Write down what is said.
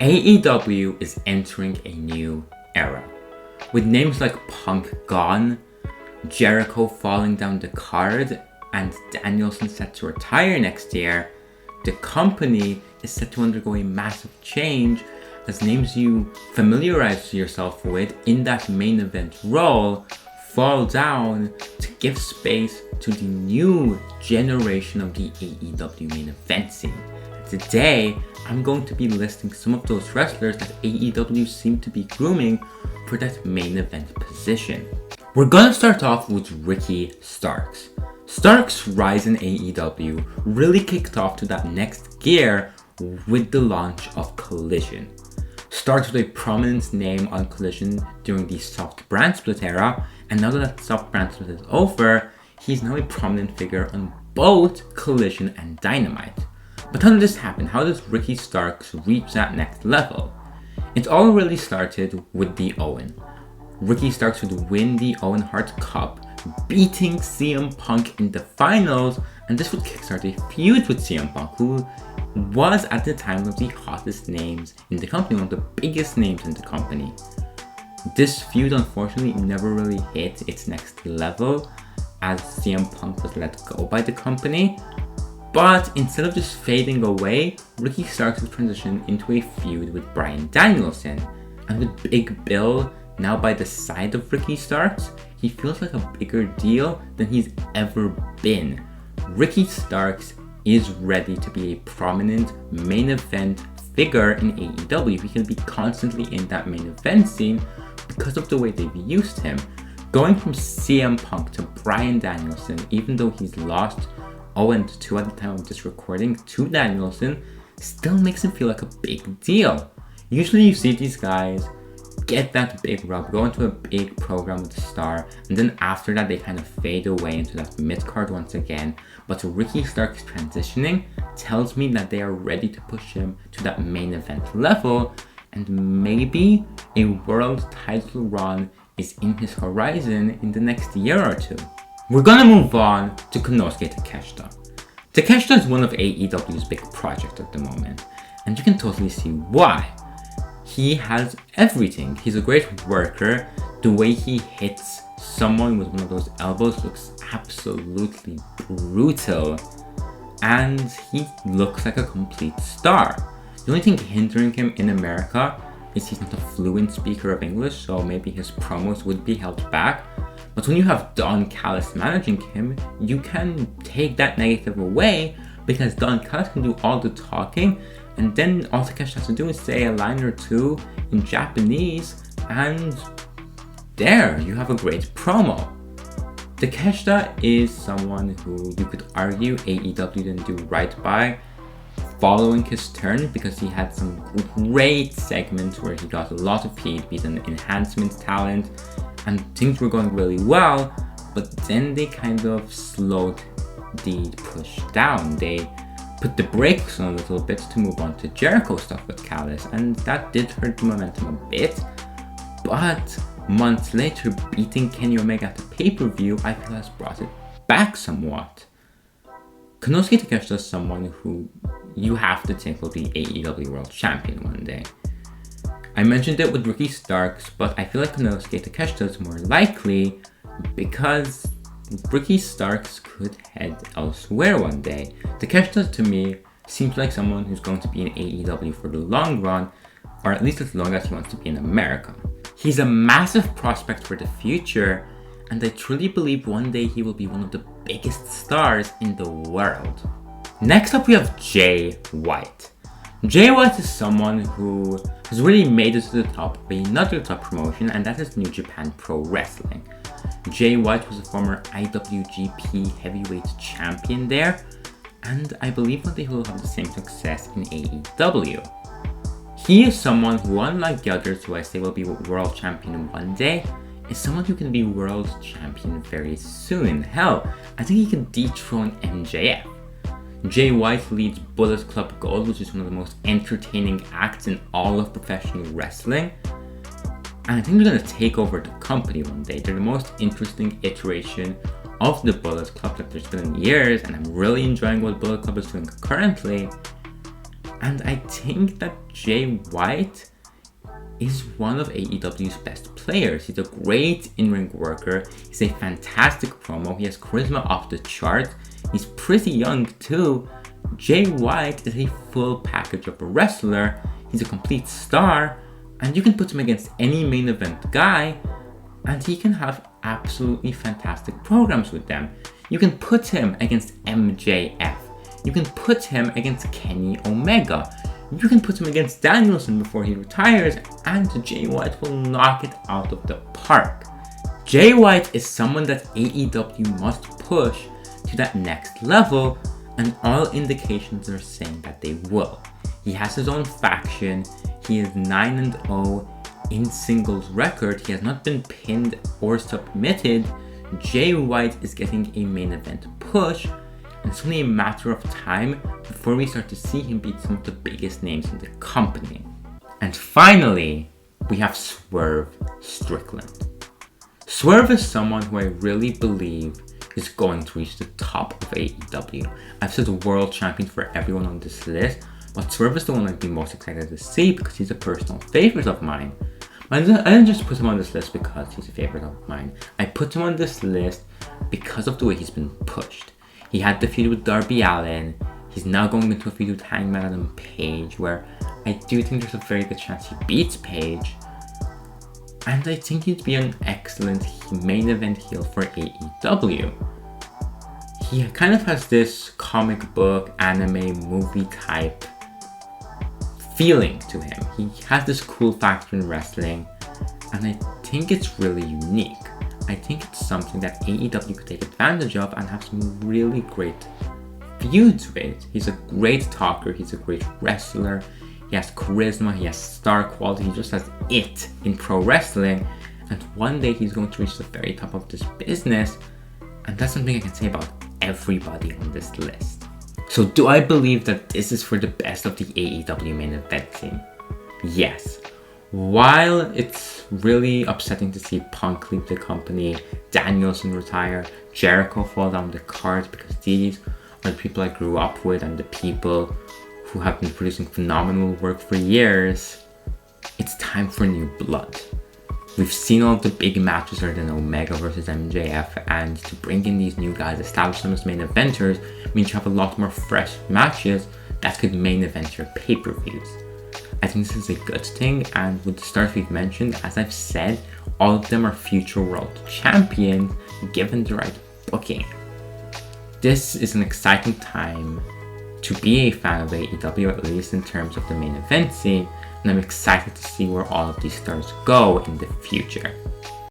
AEW is entering a new era. With names like Punk gone, Jericho falling down the card, and Danielson set to retire next year, the company is set to undergo a massive change as names you familiarize yourself with in that main event role fall down to give space to the new generation of the AEW main event scene. Today, I'm going to be listing some of those wrestlers that AEW seem to be grooming for that main event position. We're gonna start off with Ricky Starks. Starks' rise in AEW really kicked off to that next gear with the launch of Collision. Starks was a prominent name on Collision during the soft brand split era, and now that soft brand split is over, he's now a prominent figure on both Collision and Dynamite. But how did this happen? How does Ricky Starks reach that next level? It all really started with the Owen. Ricky Starks would win the Owen Hart Cup, beating CM Punk in the finals, and this would kickstart a feud with CM Punk, who was at the time one of the hottest names in the company, one of the biggest names in the company. This feud unfortunately never really hit its next level as CM Punk was let go by the company. But instead of just fading away, Ricky Starks would transition into a feud with Bryan Danielson. And with Big Bill now by the side of Ricky Starks, he feels like a bigger deal than he's ever been. Ricky Starks is ready to be a prominent main event figure in AEW. He can be constantly in that main event scene because of the way they've used him. Going from CM Punk to Bryan Danielson, even though he's lost 0-2 at the time of this recording to Danielson, still makes him feel like a big deal. Usually you see these guys get that big rub, go into a big program with a star, and then after that they kind of fade away into that mid-card once again. But Ricky Starks transitioning tells me that they are ready to push him to that main event level, and maybe a world title run is in his horizon in the next year or two. We're gonna move on to Konosuke Takeshita. Takeshita is one of AEW's big projects at the moment, and you can totally see why. He has everything. He's a great worker. The way he hits someone with one of those elbows looks absolutely brutal, and he looks like a complete star. The only thing hindering him in America is he's not a fluent speaker of English, so maybe his promos would be held back. But when you have Don Callis managing him, you can take that negative away because Don Callis can do all the talking, and then all Takeshita has to do is say a line or two in Japanese, and there, you have a great promo. Takeshita is someone who you could argue AEW didn't do right by following his turn, because he had some great segments where he got a lot of heat, beat an enhancement talent, and things were going really well, but then they kind of slowed the push down. They put the brakes on a little bit to move on to Jericho stuff with Callis, and that did hurt the momentum a bit. But months later, beating Kenny Omega at the pay-per-view, I feel has brought it back somewhat. Konosuke Takeshita is someone who you have to think will be AEW World Champion one day. I mentioned it with Ricky Starks, but I feel like Konosuke Takeshita is more likely because Ricky Starks could head elsewhere one day. Takeshita to me seems like someone who's going to be in AEW for the long run, or at least as long as he wants to be in America. He's a massive prospect for the future, and I truly believe one day he will be one of the biggest stars in the world. Next up we have Jay White. Jay White is someone who has really made it to the top of another top promotion, and that is New Japan Pro Wrestling. Jay White was a former IWGP Heavyweight Champion there, and I believe that he will have the same success in AEW. He is someone who, unlike the others who I say will be World Champion one day, is someone who can be World Champion very soon. Hell, I think he can dethrone MJF. Jay White leads Bullet Club Gold, which is one of the most entertaining acts in all of professional wrestling. And I think they're going to take over the company one day. They're the most interesting iteration of the Bullet Club that there's been in years, and I'm really enjoying what Bullet Club is doing currently. And I think that Jay White is one of AEW's best players. He's a great in-ring worker. He's a fantastic promo. He has charisma off the chart. He's pretty young too. Jay White is a full package of a wrestler. He's a complete star. And you can put him against any main event guy, and he can have absolutely fantastic programs with them. You can put him against MJF. You can put him against Kenny Omega. You can put him against Danielson before he retires, and Jay White will knock it out of the park. Jay White is someone that AEW must push to that next level, and all indications are saying that they will. He has his own faction. He is 9-0 in singles record. He has not been pinned or submitted. Jay White is getting a main event push, and it's only a matter of time before we start to see him beat some of the biggest names in the company. And finally, we have Swerve Strickland. Swerve is someone who I really believe is going to reach the top of AEW. I've said world champion for everyone on this list, but Swerve is the one I'd be most excited to see because he's a personal favorite of mine. I didn't just put him on this list because he's a favorite of mine. I put him on this list because of the way he's been pushed. He had the feud with Darby Allin. He's now going into a feud with Hangman Adam Page, where I do think there's a very good chance he beats Page. And I think he'd be an excellent main event heel for AEW. He kind of has this comic book, anime, movie type feeling to him. He has this cool factor in wrestling, and I think it's really unique. I think it's something that AEW could take advantage of and have some really great feuds with. He's a great talker, he's a great wrestler, he has charisma, he has star quality, he just has it in pro wrestling, and one day he's going to reach the very top of this business, and that's something I can say about everybody on this list. So do I believe that this is for the best of the AEW main event team? Yes. While it's really upsetting to see Punk leave the company, Danielson retire, Jericho fall down the card, because these are the people I grew up with and the people who have been producing phenomenal work for years, it's time for new blood. We've seen all the big matches other than Omega versus MJF, and to bring in these new guys, establish them as main eventers, means you have a lot more fresh matches that could main event your pay-per-views. I think this is a good thing, and with the stars we've mentioned, as I've said, all of them are future world champions given the right booking. This is an exciting time to be a fan of AEW, at least in terms of the main event scene, and I'm excited to see where all of these stars go in the future.